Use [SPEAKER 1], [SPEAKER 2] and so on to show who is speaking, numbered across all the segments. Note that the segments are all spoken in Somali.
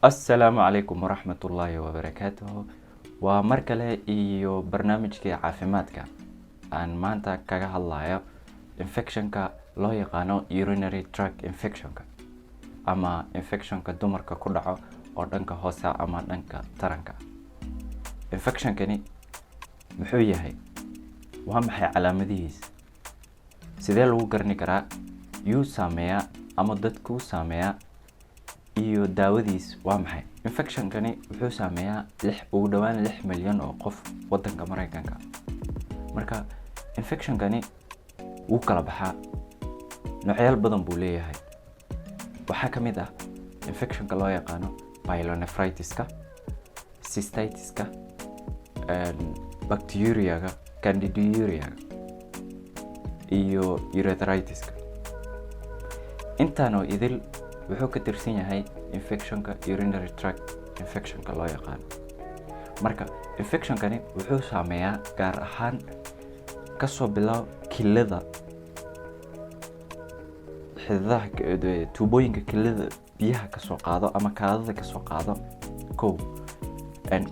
[SPEAKER 1] السلام عليكم ورحمة الله وبركاته ومركلة إيو برنامجكي عافيمادك aan maanta kaga hadlayo infectionka loo yaqaano urinary tract infectionka ama infectionka dumarka ku dhaco oo dhanka hoose ama dhanka taranka. Infectionkani muxuu yahay? Waa maxay calaamadihiisa? Sidee lagu garani karaa? Yuu saameeyaa ama dadku saameeyaa iyo daawadiis waa maxay? Infectionkani wuxuu saameeyaa ugu dhawaan 6 milyan oo qof wadanka Mareykanka. Marka infectionkani wuu kala baxaa noocyaal badan buu leeyahay. Waxaa ka mid ah infectionka loo yaqaano pyelonephritis-ka, cystitis-ka, bacteriuria-ga, candidiuria-ga iyo urethritis-ka. Intaanoo idil wuxuu ka tirsan yahay infectionka urinary tract infectionka loo yaqaano. Marka infectionkani wuxuu saameeyaa gaar ahaan kasoo bilaab kilada xididaha tuubooyinka kilada biyaha kasoo qaado ama kaadada kasoo qaado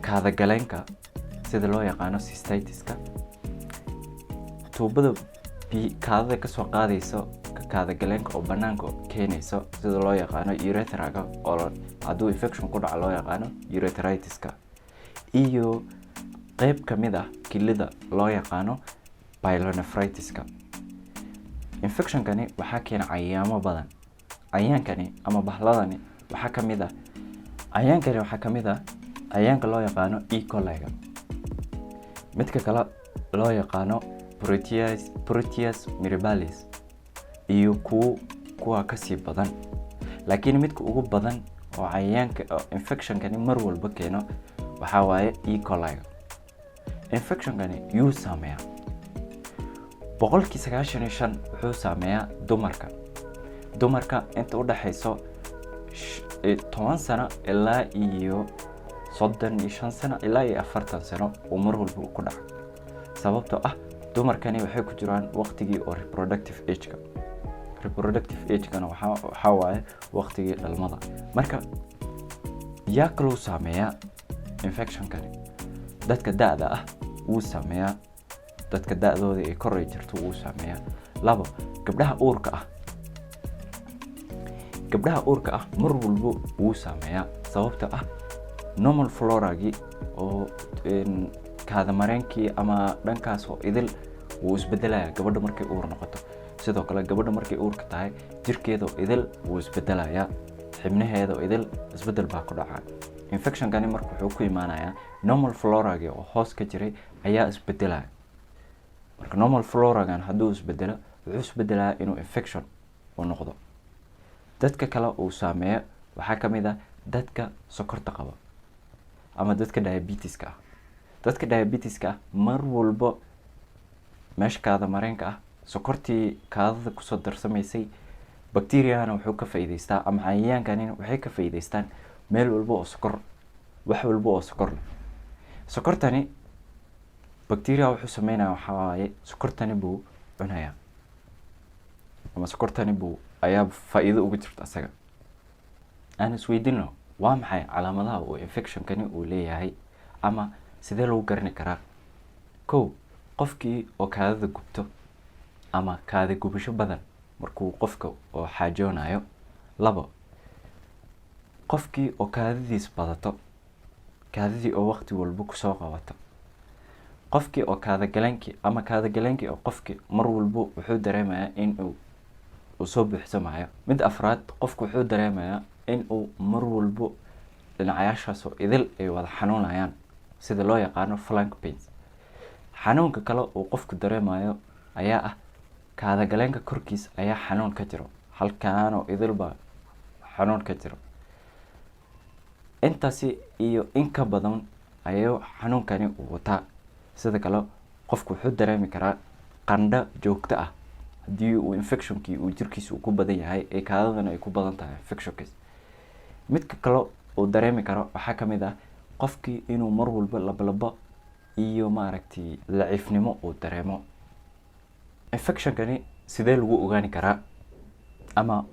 [SPEAKER 1] kaada galeenka sida loo yaqaano cystitis-ka, tuubada kaadada kasoo qaadayso kaada galeenka oo banaanka keenayso sida loo yaqaano urethra-ga oo hadduu infection ku dhaco loo yaqaano urethritis-ka, iyo qayb ka mid ah kilada loo yaqaano pyelonephritis-ka. Infectionkani waxaa keena cayayaamo badan. Cayayaankani ama bahladani waxaa ka mid ah cayayaanka loo yaqaano E. coli-ga, midka kale loo yaqaano Proteus mirabilis iyo kuwa kasii badan. Laakiin midka ugu badan oo cayayaanka infectionkani mar walba keeno waxaa waaye E. coli-ga. Infectionkani yuu saameeyaa? 95% wuxuu saameeyaa dumarka inta u dhaxayso 10 sano ilaa iyo 35 sano ilaa iyo 40 sano oo mar walba ku dhaca. Sababtoo ah dumarkani waxay ku jiraan waqtigii oo reproductive age-kana waxaa waaye waqtigii dhalmada. Marka yaa kaloo saameeyaa infectionkani? Dadka da'da ah wuu saameeyaa, dadka da'dooda ay kor jirto wuu saameeyaa. 2 gabdhaha uurka ah mar walba wuu saameeyaa. Sababtoo ah normal flora-gii oo kaada mareenkii ama dhankaas oo idil wuu isbedelayaa gabadha markay uur noqoto. Sidoo kale gabadha markay uurka tahay jirkeeda oo idil wuu isbedelayaa, xibnaheeda oo idil isbedel baa ku dhacaa. Infectionkani marka wuxuu ku imaanayaa normal flora-gii oo hoos ka jiray ayaa isbedelaya. Marka normal flora-gan hadduu isbedelo wuxuu isbedelayaa inuu infection u noqdo. Dadka kale uu saameeyo waxaa ka mid ah dadka sokorta qaba ama dadka diabetes-ka ah. Dadka diabetes-ka ah mar walba meesha kaada mareenka ah sokortii kaadada kusoo darsamaysay bacteria-gana wuxuu ka faa'iidaystaa ama cayayaankani waxay ka faa'iidaystaan meel walba oo wax walba oo sokor leh. Sokortani bacteria wuxuu sameynaya waxaa waaye sokortani buu cunayaa ama sokortani ayaa faa'iido ugu jirta asaga. Aan isweydiino waa maxay calaamadaha uu infectionkani uu leeyahay ama sidee lagu garani karaa? Qofkii oo kaadada gubto ama kaada gubasho badan markuu qofka oo xaajoonayo. 2 qofkii oo kaadadiis badato, kaadadii oo waqti walba kusoo qabato. Qofkii oo kaada galeenkii oo qofkii mar walba wuxuu dareemayaa in uu soo buuxsamayo. Mid afraad qofku wuxuu dareemayaa in uu mar walba dhinacayaashaas oo idil ay wada xanuunayaan sida loo yaqaano flank pains. Xanuunka kale uu qofku dareemayo ayaa ah kaada galeenka korkiis ayaa xanuun ka jiro, halkaan oo idil baa xanuun ka jiro. Intaasi iyo in ka badan ayuu xanuunkani u wataa. Sida kale qofku wuxuu dareemi karaa qandho joogto ah haddii uu infectionkii uu jirkiisa ku badan yahay ee kaadadana ay ku badan tahay infectionkiis. Midka kale uu dareemi karo waxaa ka mid ah qofkii inuu mar walba labalaba iyo laciifnimo uu dareemo. Infectionkani sidee lagu ogaani karaa ama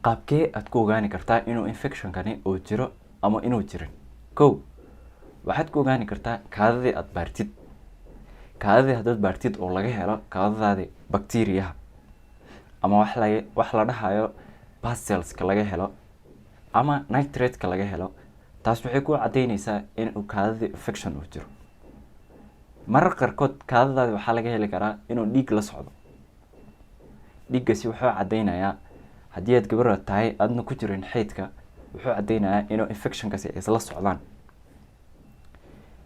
[SPEAKER 1] qaabkee aad ku ogaani kartaa inuu infectionkani uu jiro ama inuu jirin? Kow, waxaad ku ogaani kartaa kaadadii aad baartid. Kaadadii haddaad baartid oo laga helo kaadadaadii bacteriaha ama wax la dhahayo bacillska laga helo ama nitrate-ka laga helo, taas waxay ku cadaynaysaa in uu kaadadii infection uu jiro. Marar qaarkood kaadadaadii waxaa laga heli karaa inuu dhiig la socdo. Dhiiggaasi wuxuu cadaynayaa haddii aad gabar tahay aadna ku jirin xeydka, wuxuu cadaynayaa inuu infectionkaasi ay isla socdaan.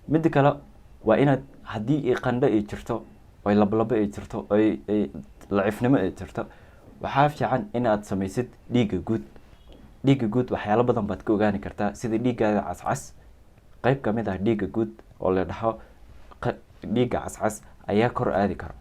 [SPEAKER 1] Mid kale waa inaad haddii ay qandho ay jirto, oo lablabo ay jirto, oo ay laciifnimo ay jirto, waxaa fiican inaad samaysid dhiigga guud. Dhiigga guud waxyaalo badan baad ka ogaani kartaa, sida dhiiggaada cascas. Qayb ka mid ah dhiigga guud oo la dhaho dhiigga cascas ayaa kor aadi kara.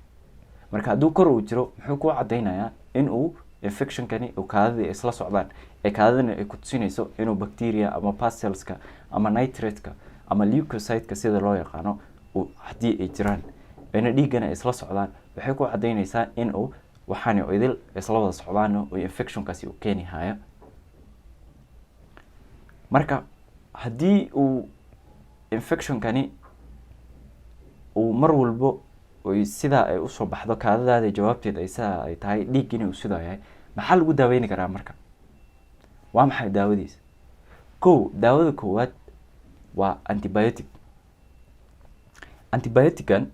[SPEAKER 1] Marka hadduu kor uu jiro, muxuu ku cadaynayaa in uu infectionkani uu kaadadii isla socdaan, ee kaadadina ay ku tusinayso inuu bacteria ama bacillska ama nitrate-ka ama leukocyte-ka sida loo yaqaano haddii ay jiraan, ayna dhiiggana isla socdaan, waxay ku cadaynaysaa in uu waxaani idil isla wada socdaan oo infectionkaasi uu keeni haya. Marka haddii uu infectionkani uu mar walbo sidaa ay usoo baxdo kaadadaada jawaabteed ay sidaa ay tahay, dhiiggina uu sidaa yahay, maxaa lagu daaweyni karaa marka? Waa maxay daawadiisa? Kow, daawada koowaad waa antibiotic. Antibiotic-gan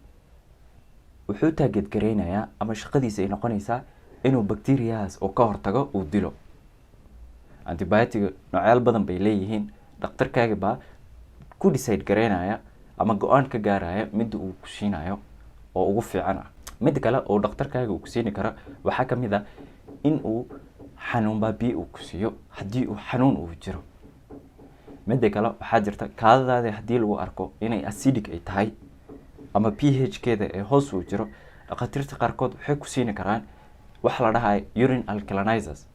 [SPEAKER 1] wuxuu taageed gareynayaa ama shaqadiisa ay noqonaysaa inuu bacteriahaas oo ka hortago uu dilo. Antibiotic noocyaal badan bay leeyihiin. Dhakhtarkaaga baa ku decide gareynaya ama go-aan ka gaaraya midda uu ku siinayo oo ugu fiican ah. Mid kale oo dhakhtarkaaga uu ku siini karo waxaa ka mid ah in uu xanuun baabiye uu ku siiyo haddii uu xanuun uu jiro. Mid kale waxaa jirta kaadadaada haddii lagu arko inay acidic ay tahay ama pH-keeda ee hoos uu jiro, dhakhaatiirta qaarkood waxay ku siini karaan wax la dhahayo urine alkalinizers.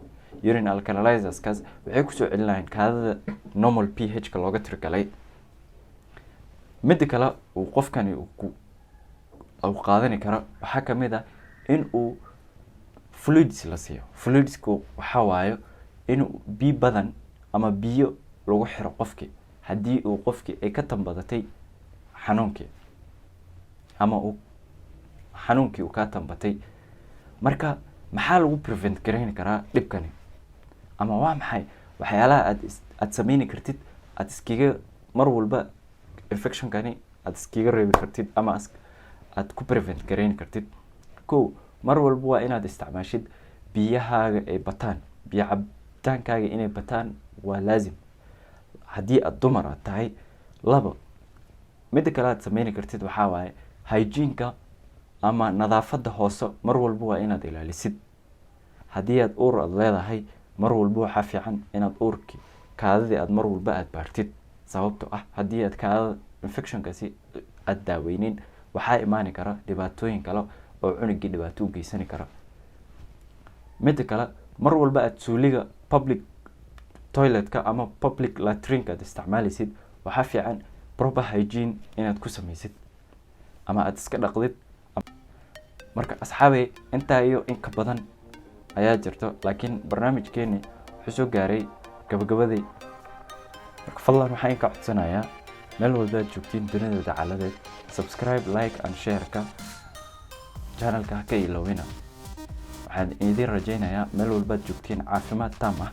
[SPEAKER 1] Urine alkalinizers-kaas waxay ku soo celinayaan kaadada normal pH-ka looga tirigalay. Mid kale uu qofkani uu qaadani karo waxaa ka mid ah in uu fluids la siiyo. Fluidsku waxaa waayo in biyo badan ama biyo lagu xiro qofkii haddii uu qofkii ay ka tambadatay xanuunkii ama xanuunkii uu ka tambatay. Marka maxaa lagu prevent gareyn karaa dhibkani? Ama waa maxay waxyaalaha aad sameyni kartid aad iskiga mar walba infectionkani aad iskiga reebi kartid ama aad ku prevent gareyn kartid? Kow, mar walba waa inaad isticmaashid biyahaaga ay bataan. Biyo cabitaankaaga inay bataan waa laazim haddii aad dumar aad tahay. Labo, mid kale aad sameyni kartid waxaa waaye hygiene-ka ama nadaafadda hoose mar walba waa inaad ilaalisid. Haddii aad uur aad leedahay, mar walba waxaa fiican inaad uurkii kaadadii aad mar walba aad baartid. Sababtoo ah haddii aad kaadada infectionkaasi aad daaweynin, waxaa imaani kara dhibaatooyin kale oo cunugii dhibaato u geysani kara. Mid kale, mar walba aad suuliga public toilet-ka ama public latrine-ka aad isticmaalaysid, waxaa fiican proper hygiene inaad ku samaysid ama aad iska dhaqdid. Marka asxaabey, intaa iyo in ka badan ayaa jirto, laakiin barnaamijkeeni wuxuu soo gaaray gabagabadii. Marka fadlan waxaan idinka codsanayaa meel walba aad joogtiin dunida dacaladeed, subscribe, like and share-ka channelka ha ka iloowina. Waxaan idin rajaynayaa meel walba aad joogtiin caafimaad taam ah.